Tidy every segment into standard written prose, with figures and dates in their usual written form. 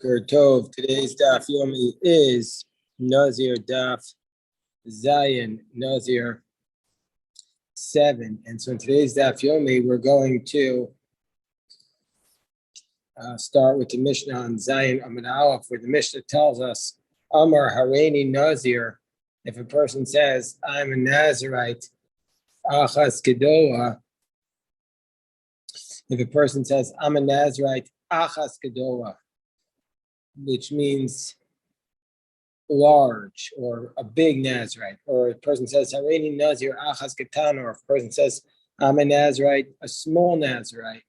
Tov. Today's daf yomi is Nazir daf Zion Nazir 7, and so in today's daf yomi we're going to start with the Mishnah on Zion Amud Aleph, where the Mishnah tells us Amar Hareini Nazir. If a person says I'm a Nazirite, Achas Kedoah. If a person says I'm a Nazirite, Achas Kedoah, which means large or a big Nazirite, or a person says Hareini Nazir Achas Ketan, or if a person says I'm a Nazirite, a small Nazirite.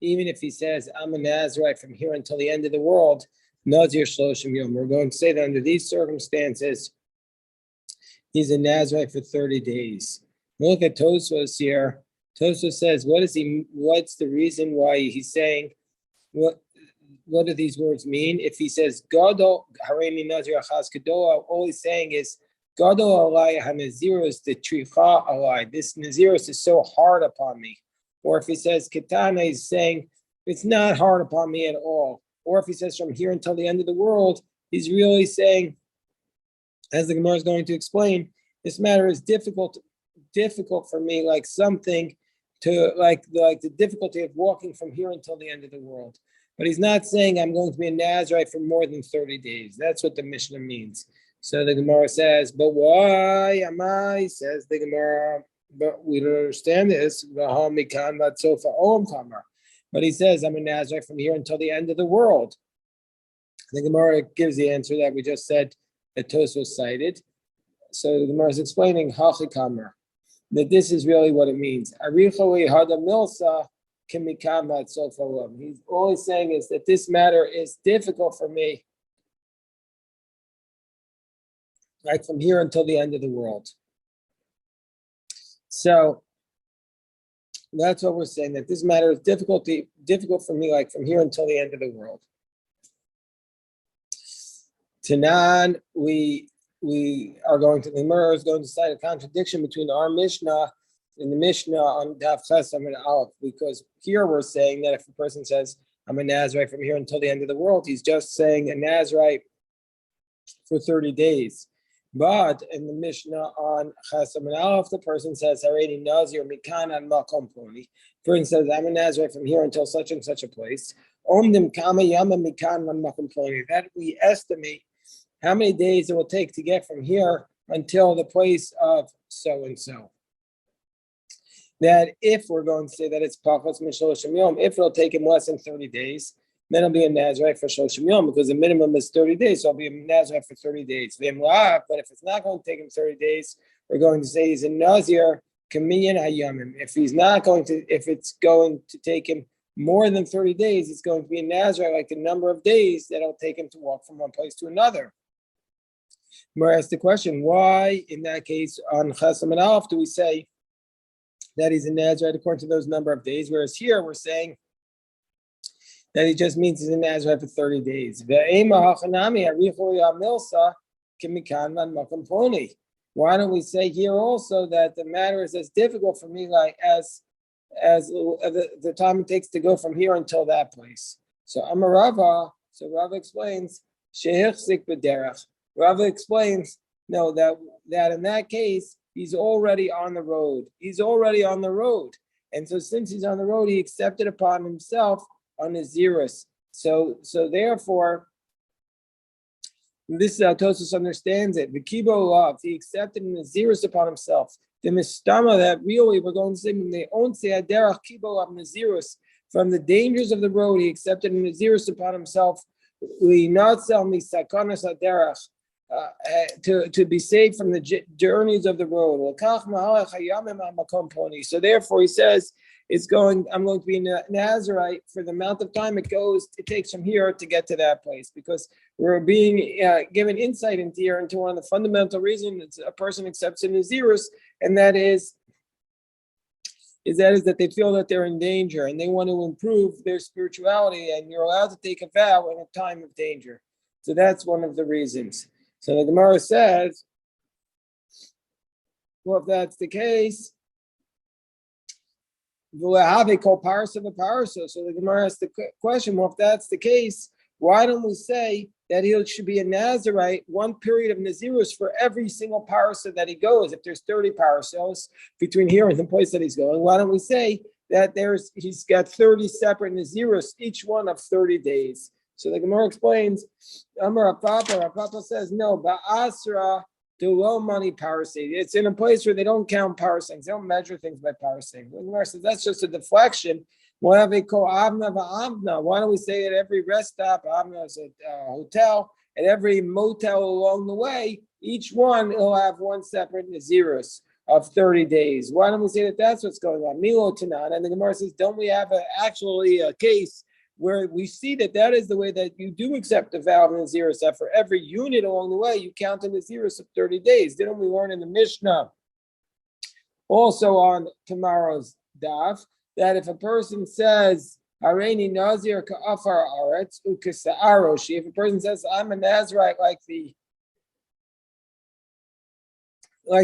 Even if he says I'm a Nazirite from here until the end of the world, Nazir Shloshim Yom. We're going to say that under these circumstances, he's a Nazirite for 30 days. Look at Tosfos here. Tosfos says, what's the reason why he's saying, what do these words mean? If he says Gadol Hareini Nazir Achas Kedoah, all he's saying is Gadol Alai HaNazirus the Tricha Alai. This Nazirus is so hard upon me. Or if he says Ketana, he's saying it's not hard upon me at all. Or if he says from here until the end of the world, he's really saying, as the Gemara is going to explain, this matter is difficult for me, like something to like the difficulty of walking from here until the end of the world. But he's not saying I'm going to be a Nazirite for more than 30 days. That's what the Mishnah means. So the Gemara says, but why am I? Says the Gemara, but we don't understand this. But he says, I'm a Nazirite from here until the end of the world. The Gemara gives the answer that we just said that Tosfos cited. So the Gemara is explaining Hachikamer, that this is really what it means. He's always saying is that this matter is difficult for me, like from here until the end of the world. So that's what we're saying, that this matter is difficult for me, like from here until the end of the world. Tanan, we are going to, the Gemara is going to cite a contradiction between our Mishnah and the Mishnah on Daf Ches Amud Aleph, because here we're saying that if a person says, I'm a Nazirite from here until the end of the world, he's just saying a Nazirite for 30 days. But in the Mishnah on Ches Amud Aleph, the person says, Hareini Nazir mikan ad makom ploni. The person says, I'm a Nazirite from here until such and such a place. Omdim kama yama mikan ad makom ploni. That we estimate how many days it will take to get from here until the place of so-and-so. That if we're going to say that it's pachos min shloshim yom, if it'll take him less than 30 days, then it'll be a Nazirite for shloshim yom, because the minimum is 30 days, so I'll be a Nazirite for 30 days. But if it's not going to take him 30 days, we're going to say he's a Nazir kamiyan hayamim. If it's going to take him more than 30 days, it's going to be a Nazirite like the number of days that it'll take him to walk from one place to another. Gemara asks the question, why in that case on Ches Amud Aleph do we say that he's a Nazirite according to those number of days, whereas here we're saying that he just means he's a Nazirite for 30 days. Why don't we say here also that the matter is as difficult for me, like as the time it takes to go from here until that place? So Amar Rava, so Rava explains, Shehichzik b'derech. Rava explains, no, that in that case, he's already on the road. He's already on the road. And so since he's on the road, he accepted upon himself on Nazirus. So therefore, this is how Tosfos understands it. The Kibo love, he accepted Nazirus upon himself. The Mistama, that really we're going to say, they own say Aderach Kibo of Nazirus. From the dangers of the road, he accepted Nazirus upon himself. We not sell me Sakanas Aderach. To be saved from the journeys of the road. So therefore he says, I'm going to be a Nazirite for the amount of time it takes from here to get to that place, because we're being given insight into one of the fundamental reasons a person accepts a Nazirus, and that is that they feel that they're in danger and they want to improve their spirituality, and you're allowed to take a vow in a time of danger. So that's one of the reasons. So the Gemara says, well, if that's the case, V'lehave kol parsa v'parsa. So the Gemara asks the question, well, if that's the case, why don't we say that he should be a Nazirite, one period of Nazirus for every single parsa that he goes? If there's 30 parsos between here and the place that he's going, why don't we say that he's got 30 separate Nazirus, each one of 30 days? So the Gemara explains, Amar Papa says, no, Ba'asra do money parsing. It's in a place where they don't count parsings. They don't measure things by parsing. The Gemara says that's just a deflection. Why don't we say at every rest stop, Avna is a hotel, at every motel along the way, each one will have one separate Nazirus of 30 days. Why don't we say that that's what's going on? Milo Tanan. And the Gemara says, don't we have actually a case where we see that is the way that you do accept the vow of Nazirus, that for every unit along the way, you count a Nazirus of 30 days. Didn't we learn in the Mishnah, also on tomorrow's daf, that if a person says, Hareini Nazir ka'afar aretz ukesa'aroshi, if a person says, I'm a Nazirite like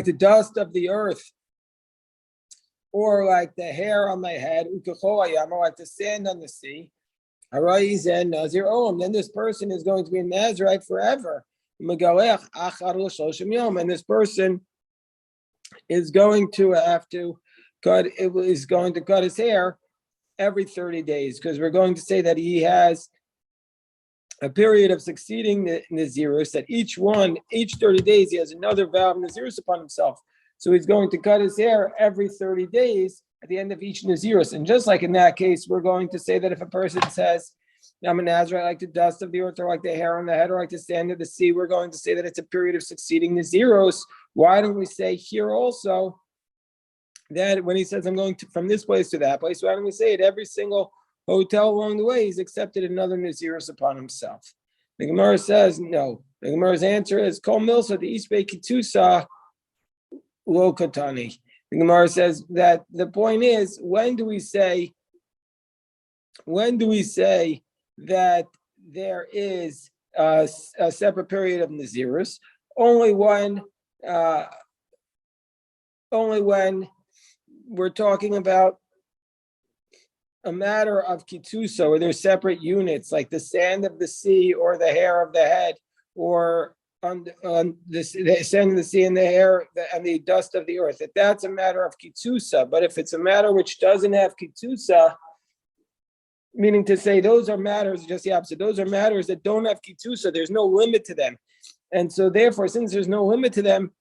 the dust of the earth, or like the hair on my head, ukecholayam, or like the sand on the sea, Nazir Olam, then this person is going to be a Nazirite forever. And this person is going to have to cut his hair every 30 days, because we're going to say that he has a period of succeeding the Nazirus, that each 30 days he has another vow of Nazirus upon himself. So he's going to cut his hair every 30 days at the end of each Nazirus. And just like in that case, we're going to say that if a person says, I'm a Nazirite like the dust of the earth, or like the hair on the head, or like the sand of the sea, we're going to say that it's a period of succeeding Nazirus. Why don't we say here also that when he says, I'm going to from this place to that place, why don't we say it every single hotel along the way, he's accepted another Nazirus upon himself? The Gemara says, no. The Gemara's answer is, Kol Milsa, the East Bay Kitusa, Lo Katani. The Gemara says that the point is, when do we say that there is a separate period of Nazirus? Only when we're talking about a matter of kitusa, where there's separate units, like the sand of the sea, or the hair of the head, or on the sand of the sea and the hair and the dust of the earth. That's a matter of kitusa. But if it's a matter which doesn't have kitusa, meaning to say those are matters, just the opposite. Those are matters that don't have kitusa. There's no limit to them. And so therefore, since there's no limit to them,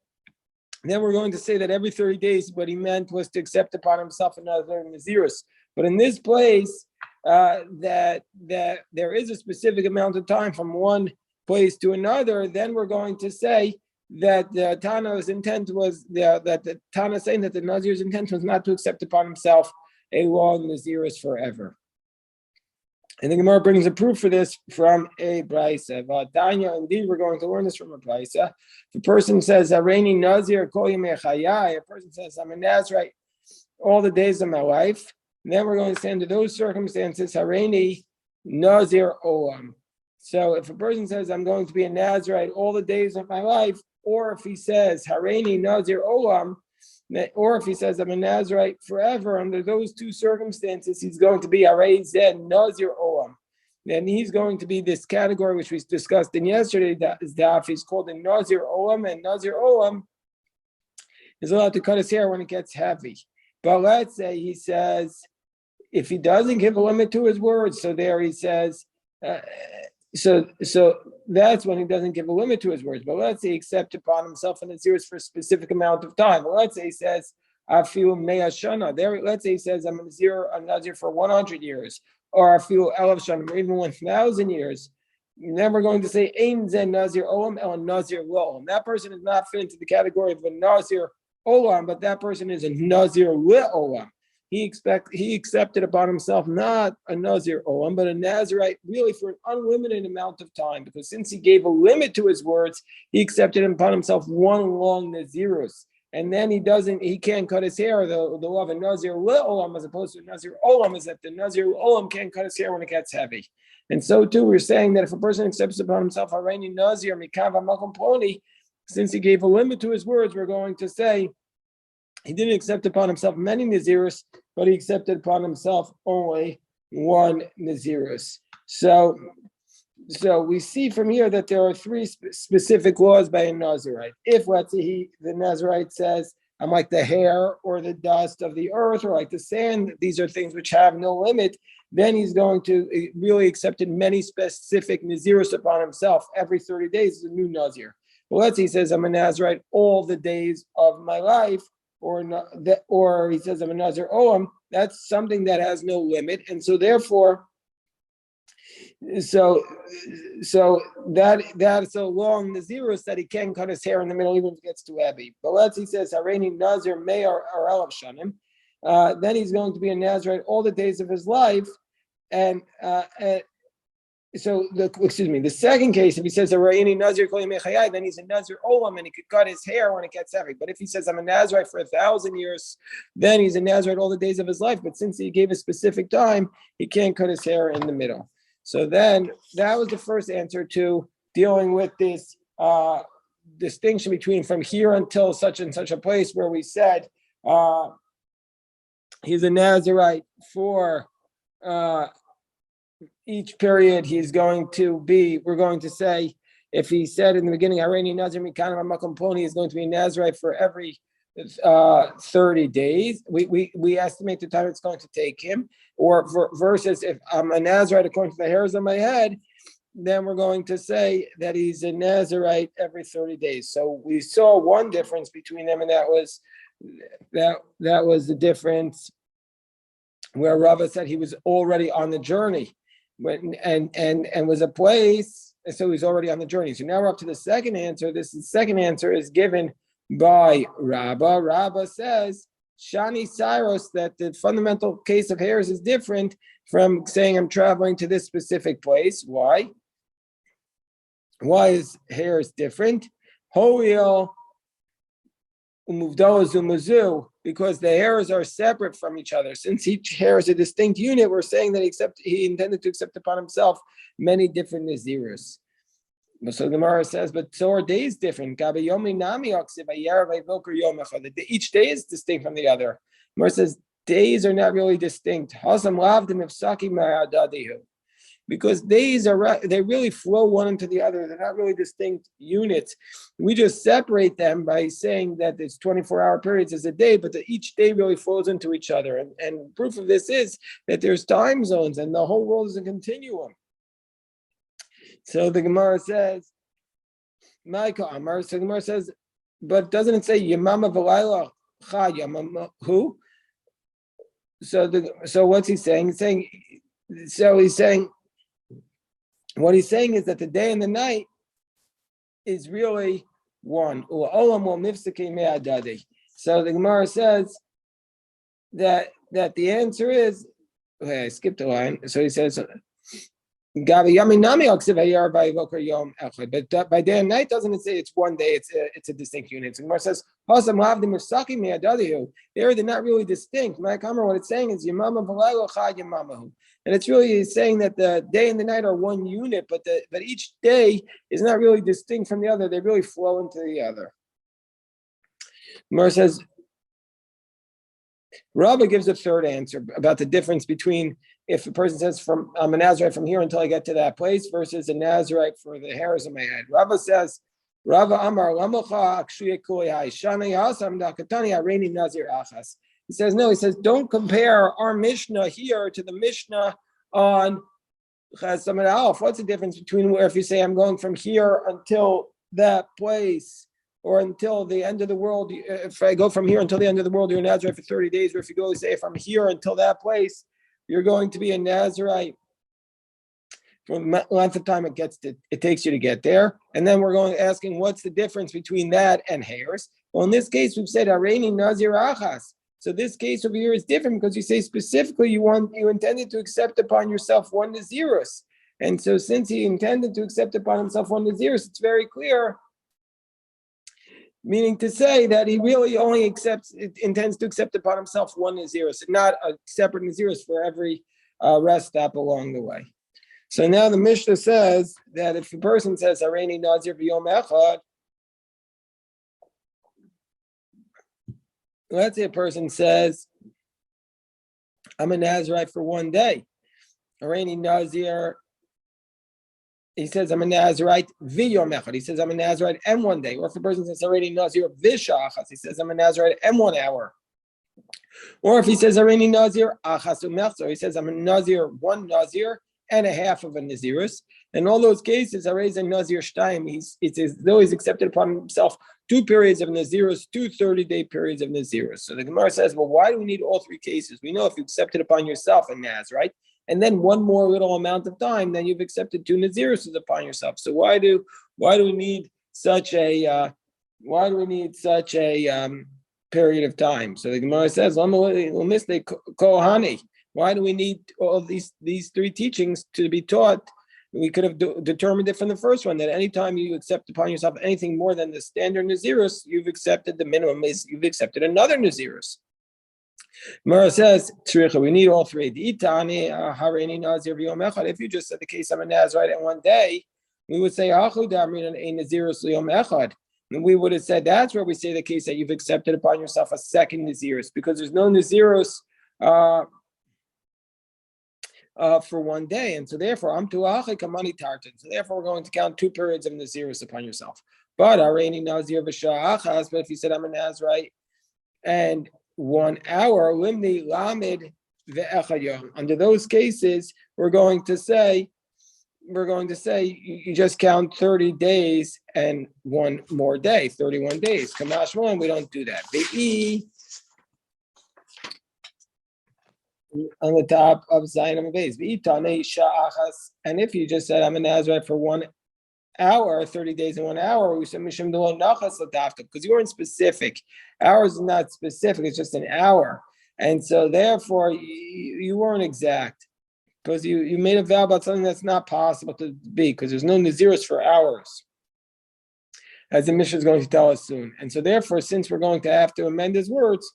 then we're going to say that every 30 days, what he meant was to accept upon himself another Nazirus. But in this place, that there is a specific amount of time from one place to another, then we're going to say that the Tana's intent was that the Tana saying that the Nazir's intent was not to accept upon himself a long Nazirus forever. And the Gemara brings a proof for this from a Brisa. Indeed, we're going to learn this from a Brisa. If a person says, Hareini Nazir kol yemei chayai, a person says, I'm a Nazirite all the days of my life, and then we're going to say under those circumstances, Hareini Nazir Olam. So if a person says, I'm going to be a Nazirite all the days of my life, or if he says, Hareini Nazir Olam, or if he says, I'm a Nazirite forever, under those two circumstances, he's going to be Harei Zeh Nazir Olam. And he's going to be this category which we discussed in yesterday's daf. He's called a Nazir Olam, and Nazir Olam is allowed to cut his hair when it gets heavy. But let's say he says, if he doesn't give a limit to his words, so there he says, so that's when he doesn't give a limit to his words. But let's say he accepts upon himself a Nazirus for a specific amount of time. Well, let's say he says, I feel Mea Shana. There, let's say he says, I'm a Nazir for 100 years, or I feel Elef Shana, or even 1,000 years. And then we're going to say, Ein Zen Nazir Olam El Nazir Lo. That person is not fit into the category of a Nazir Olam, but that person is a Nazir Le Olam. He accepted upon himself not a Nazir Olam, but a Nazirite really for an unlimited amount of time, because since he gave a limit to his words, he accepted upon himself one long Nazirus. And then he can't cut his hair. The law of a Nazir Le Olam as opposed to a Nazir Olam is that the Nazir Olam can't cut his hair when it gets heavy. And so too, we're saying that if a person accepts upon himself Hareini Nazir Mikava Makom Ploni, since he gave a limit to his words, we're going to say he didn't accept upon himself many Nazirus, but he accepted upon himself only one Nazirus. So we see from here that there are three specific laws by a Nazirite. If, let's say, the Nazirite says, I'm like the hair or the dust of the earth or like the sand, these are things which have no limit, then he's going to really accepted many specific Nazirus upon himself. Every 30 days is a new Nazir. But let's say he says, I'm a Nazirite all the days of my life, or he says, I'm a Nazir Olam, that's something that has no limit. And so therefore, that's so long Nazirus that he can cut his hair in the middle even if it gets too heavy. But let's he says Hareini Nazir Meir or Elav Shanim, then he's going to be a Nazirite all the days of his life. And the second case, if he says Hareini Nazir Kol Yemei Chayai, then he's a Nazir Olam and he could cut his hair when it gets heavy. But if he says I'm a Nazirite for 1,000 years, then he's a Nazirite all the days of his life. But since he gave a specific time, he can't cut his hair in the middle. So then that was the first answer to dealing with this distinction between from here until such and such a place where we said he's a Nazirite for each period he's going to be, we're going to say, if he said in the beginning, Hareini Nazir Mikana Makom Poni is going to be a Nazirite for every 30 days, we estimate the time it's going to take him, or versus if I'm a Nazirite according to the hairs on my head, then we're going to say that he's a Nazirite every 30 days. So we saw one difference between them, and that was the difference where Rava said he was already on the journey and was a place, and so he's already on the journey. So now we're up to the second answer. The second answer is given by Rabba. Rabba says, Shani Cyrus, that the fundamental case of hairs is different from saying I'm traveling to this specific place. Why? Why is hairs different? Hoil umuvdoa zumuzu, because the hairs are separate from each other. Since each hair is a distinct unit, we're saying that he intended to accept upon himself many different Nazirus. So the Gemara says, but so are days different. Each day is distinct from the other. The Gemara says days are not really distinct. Because days they really flow one into the other. They're not really distinct units. We just separate them by saying that it's 24-hour periods as a day, but that each day really flows into each other. And proof of this is that there's time zones and the whole world is a continuum. So the Gemara says, Maika Amar. So the Gemara says, but doesn't it say Yamama V'Layla Cha Yamama Hu? So what's he saying? He's saying what he's saying is that the day and the night is really one. So the Gemara says that the answer is, okay, I skipped a line. So he says, but by day and night doesn't it say it's one day, it's a distinct unit. So Gemara says, they're not really distinct. What it's saying is and it's really saying that the day and the night are one unit, but each day is not really distinct from the other. They really flow into the other. Gemara says, Rabba gives a third answer about the difference between if a person says I'm a Nazirite from here until I get to that place versus a Nazirite for the hairs of my head. Rabba says, Rabba Amar Nazir Achas. He says, no, he says, don't compare our Mishnah here to the Mishnah on Chaz Samad Aleph. What's the difference between where if you say I'm going from here until that place or until the end of the world, if I go from here until the end of the world, you're a Nazirite for 30 days, or if you go say from here until that place, you're going to be a Nazirite for the length of time it takes you to get there. And then we're going asking what's the difference between that and hairs. Well, in this case, we've said Hareini Nazir Achas. So this case over here is different because you say specifically you intended to accept upon yourself one Nazirus. And so since he intended to accept upon himself one Nazirus, it's very clear, meaning to say that he really only intends to accept upon himself one Nazirus, not a separate Nazirus for every rest stop along the way. So now the Mishnah says that if a person says Hareini Nazir B'Yom Echad, let's say a person says, I'm a Nazirite for one day. Arani Nazir, he says, I'm a Nazirite v'yom echad. He says, I'm a Nazirite and one day. Or if a person says, Arani Nazir v'sha'achas, he says, I'm a Nazirite and 1 hour. Or if he says, Arani Nazir achas u'mechzor, he says, I'm a Nazir, one Nazir and a half of a Nazirus. In all those cases, Arezi Nazir Shtaim, it's as though he's accepted upon himself 2 periods of Nazirus, 2 30-day periods of Nazirus. So the Gemara says, well, why do we need all 3 cases? We know if you accept it upon yourself a Naz, right? And then one more little amount of time, then you've accepted 2 Naziruses upon yourself. So why do we need such a period of time? So the Gemara says, why do we need all these 3 teachings to be taught? We could have determined it from the first one, that anytime you accept upon yourself anything more than the standard Nazirus, you've accepted the minimum is you've accepted another Nazirus. Mara says, we need all 3. If you just said the case, I'm a Nazirite in one day, we would say, and we would have said, that's where we say the case that you've accepted upon yourself a second Nazirus, because there's no Nazirus for one day. And so therefore, so therefore we're going to count 2 periods of Nazirus upon yourself. But but if you said I'm a Nazirite and 1 hour, limni lamid ve'echad yom. Under those cases, we're going to say you just count 30 days and 1 more day, 31 days. Kamash one, we don't do that. On the top of Zayin base. And if you just said I'm a Nazarite for 1 hour, 30 days and 1 hour, we said Mishim Delo Nachas Ladafta, because you weren't specific. Hours is not specific, it's just an hour. And so therefore you weren't exact, because you made a vow about something that's not possible to be, because there's no Nazirus for hours, as the Mishnah is going to tell us soon. And so therefore, since we're going to have to amend his words,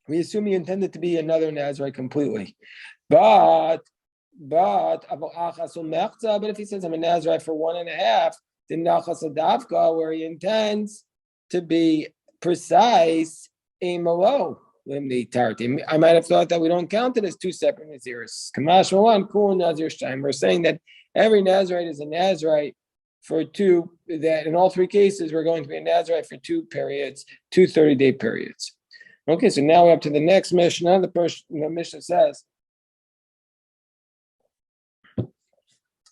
we assume he intended to be another Nazirite completely. But if he says I'm a Nazirite for 1.5, then Nachas Adavka, where he intends to be precise, a malo. I might have thought that we don't count it as 2 separate Naziris. Kamash Malan, Kul Nazir Shtaim. We're saying that every Nazirite is a Nazirite for 2, that in all 3 cases, we're going to be a Nazirite for 2 periods, 2 30-day periods. Okay, so now we're up to the next Mishnah. The Mishnah says,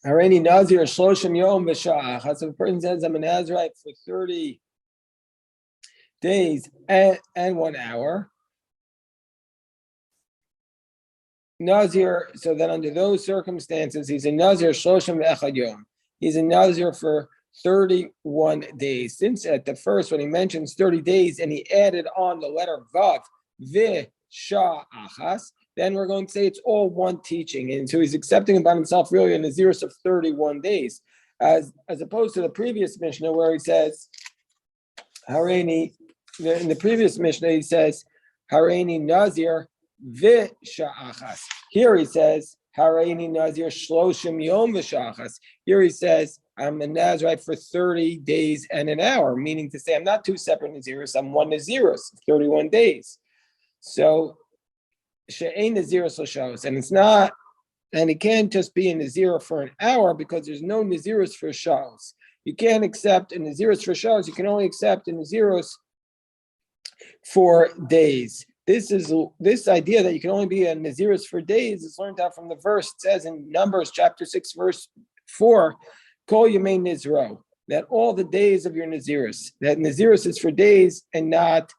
Hareni Nazir Shloshim Yom V'Sha'ach. As a person says, I'm a Nazirite for 30 days and 1 hour. Nazir, so then under those circumstances, he's a Nazir Shloshim V'Echad Yom. He's a Nazir for 31 days. Since at the first, when he mentions 30 days and he added on the letter Vav, V'Sha'achas, then we're going to say it's all one teaching. And so he's accepting about himself really a Nazirus of 31 days, as opposed to the previous Mishnah where he says, Hareini, in the previous Mishnah, he says, Hareini Nazir V'Sha'achas. Here he says, Hareini Nazir Shloshim Yom V'Sha'achas. Here he says, I'm a Nazirite for 30 days and an hour, meaning to say I'm not 2 separate Nazirus, I'm 1 Nazirus, 31 days. So, She'ein Nazirus L'Shavos, and it's not, and it can't just be a Nazir for an hour because there's no Nazirus for Shavos. You can't accept a Nazirus for Shavos, you can only accept a Nazirus for days. This idea that you can only be a Nazirus for days is learned out from the verse. It says in Numbers chapter 6, verse 4, Kol Yemei Nizro, that all the days of your Nazirus, that Nazirus is for days and not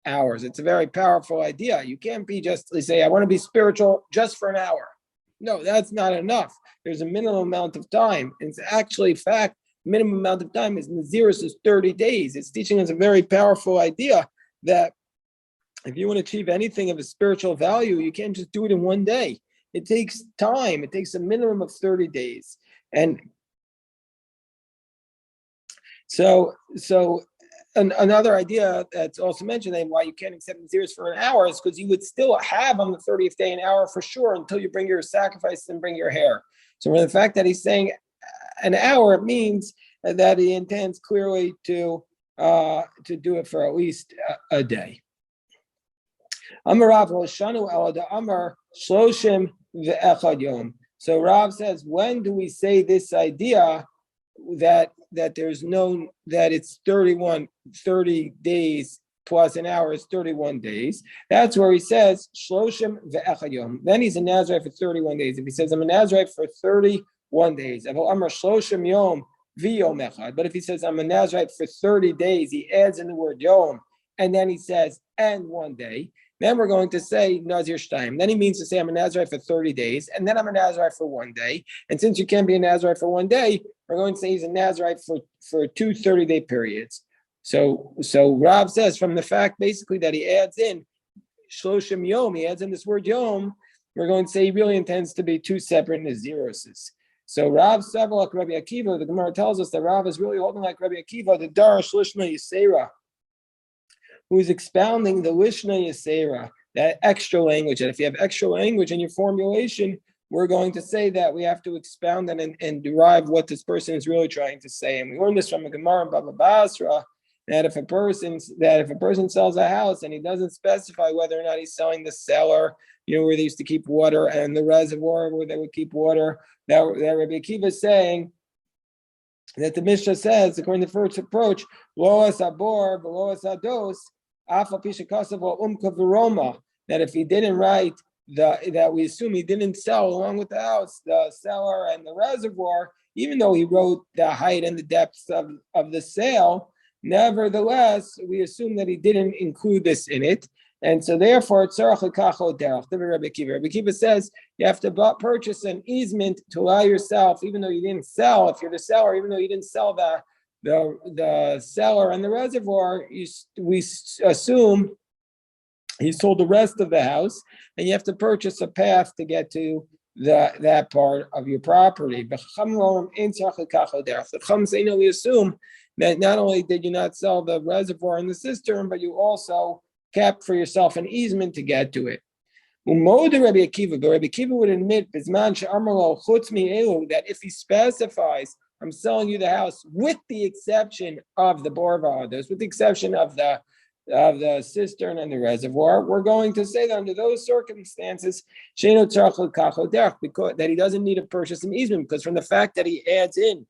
hours. It's a very powerful idea. You can't be just say, I want to be spiritual just for an hour. No, that's not enough. There's a minimum amount of time. And it's actually fact, minimum amount of time is Nazirus is 30 days. It's teaching us a very powerful idea that if you want to achieve anything of a spiritual value, you can't just do it in one day. It takes time. It takes a minimum of 30 days. And so another idea that's also mentioned and why you can't accept Nazirus for an hour is because you would still have on the 30th day an hour for sure until you bring your sacrifice and bring your hair. So for the fact that he's saying an hour, it means that he intends clearly to to do it for at least a day. Amar Rav Shanu Elada Amar Shloshim ve'echad Yom. So Rav says, when do we say this idea that there's no, that it's 30 days plus an hour is 31 days? That's where he says Shloshim ve'echad Yom. Then he's a Nazirite for 31 days. If he says I'm a Nazirite for 31 days, Amar Shloshim Yom v'Yom echad. But if he says I'm a Nazirite for 30 days, he adds in the word Yom, and then he says and 1 day. Then we're going to say Nazir Shtaim. Then he means to say I'm a Nazirite for 30 days, and then I'm a Nazirite for 1 day. And since you can't be a Nazirite for 1 day, we're going to say he's a Nazirite for 2 30-day periods. So Rav says from the fact basically that he adds in Shloshim Yom, he adds in this word Yom, we're going to say he really intends to be 2 separate Naziroses. So Rav several like Rabbi Akiva, the Gemara tells us that Rav is really holding like Rabbi Akiva, the Darash Lishna Yisera, who is expounding the Lishna Yisera, that extra language. And if you have extra language in your formulation, we're going to say that we have to expound and derive what this person is really trying to say. And we learned this from a Gemara in Baba Basra, that if a person sells a house and he doesn't specify whether or not he's selling the cellar, where they used to keep water, and the reservoir where they would keep water, that Rabbi Akiva is saying that the Mishnah says, according to the first approach, lo asabor v'lo asados, that if he didn't write that we assume he didn't sell along with the house, the cellar and the reservoir, even though he wrote the height and the depths of the sale, nevertheless, we assume that he didn't include this in it. And so therefore, Rabbi Akiva says you have to purchase an easement to allow yourself, even though you didn't sell, if you're the seller, even though you didn't sell the cellar and the reservoir, we assume he sold the rest of the house, and you have to purchase a path to get to that part of your property. The Chum say, we assume that not only did you not sell the reservoir and the cistern, but you also kept for yourself an easement to get to it. But Rabbi Akiva would admit that if he specifies, I'm selling you the house with the exception of the borvados, with the exception of the cistern and the reservoir, we're going to say that under those circumstances, that he doesn't need to purchase an easement, because from the fact that he adds in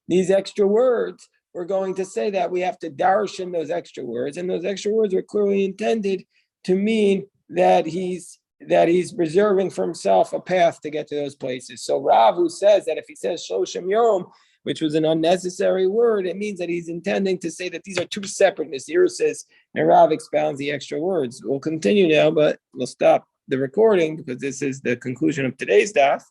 these extra words, we're going to say that we have to darshan those extra words, and those extra words are clearly intended to mean that he's reserving for himself a path to get to those places. So Rav, who says that if he says Shloshim Yom, which was an unnecessary word, it means that he's intending to say that these are 2 separate Naziroses, and Rav expounds the extra words. We'll continue now, but we'll stop the recording because this is the conclusion of today's daf.